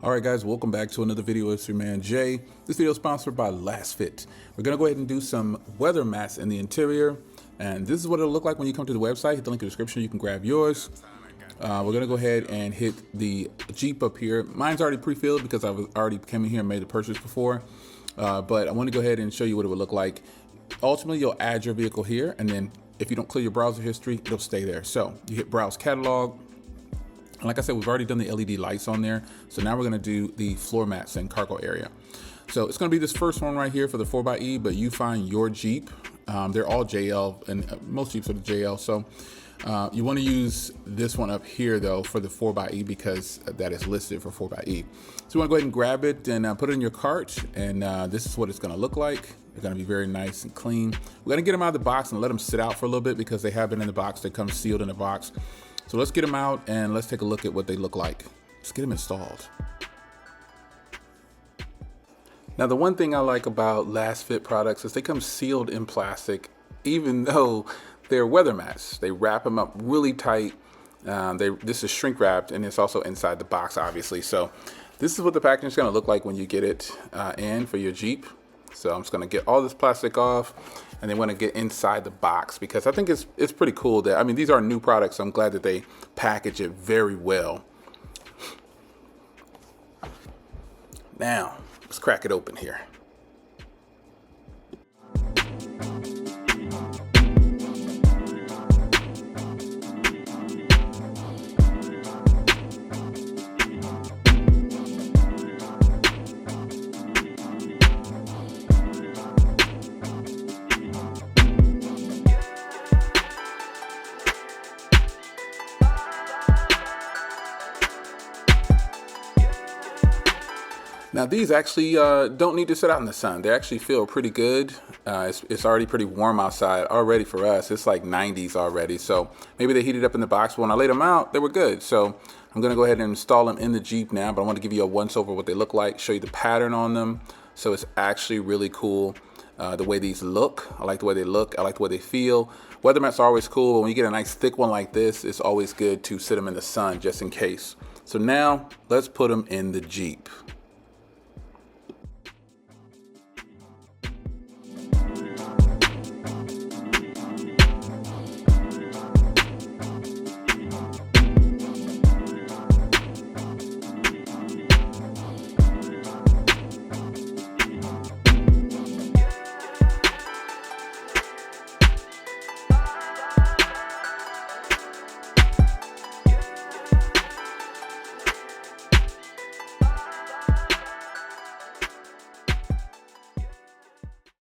All right, guys, welcome back to another video. It's your man Jay. This video is sponsored by LASFIT. We're gonna go ahead and do some weather mats in the interior, and this is what it'll look like when you come to the website. Hit the link in the description, you can grab yours. We're gonna go ahead and hit the Jeep up here. Mine's already pre-filled because I've already came in here and made the purchase before, but I want to go ahead and show you what it would look like. Ultimately, you'll add your vehicle here, and then if you don't clear your browser history, it'll stay there. So you hit Browse Catalog. Like I said, we've already done the LED lights on there. So now we're gonna do the floor mats and cargo area. So it's gonna be this first one right here for the 4xe, but you find your Jeep. They're all JL, and most Jeeps are the JL. So you wanna use this one up here though for the 4xe because that is listed for 4xe. So you wanna go ahead and grab it and put it in your cart, and this is what it's gonna look like. They're gonna be very nice and clean. We're gonna get them out of the box and let them sit out for a little bit because they have been in the box. They come sealed in the box. So let's get them out and let's take a look at what they look like. Let's get them installed. Now, the one thing I like about LASFIT products is they come sealed in plastic, even though they're weather mats. They wrap them up really tight. This is shrink wrapped, and it's also inside the box, obviously. So this is what the packaging is gonna look like when you get it in for your Jeep. So I'm just gonna get all this plastic off, and they want to get inside the box because I think it's pretty cool that, I mean, these are new products, so I'm glad that they package it very well. Now, let's crack it open here. Now these actually don't need to sit out in the sun. They actually feel pretty good. It's already pretty warm outside already for us. It's like 90s already. So maybe they heated up in the box. But when I laid them out, they were good. So I'm gonna go ahead and install them in the Jeep now, but I want to give you a once over what they look like, show you the pattern on them. So it's actually really cool the way these look. I like the way they look. I like the way they feel. Weather mats are always cool, but when you get a nice thick one like this, it's always good to sit them in the sun just in case. So now let's put them in the Jeep.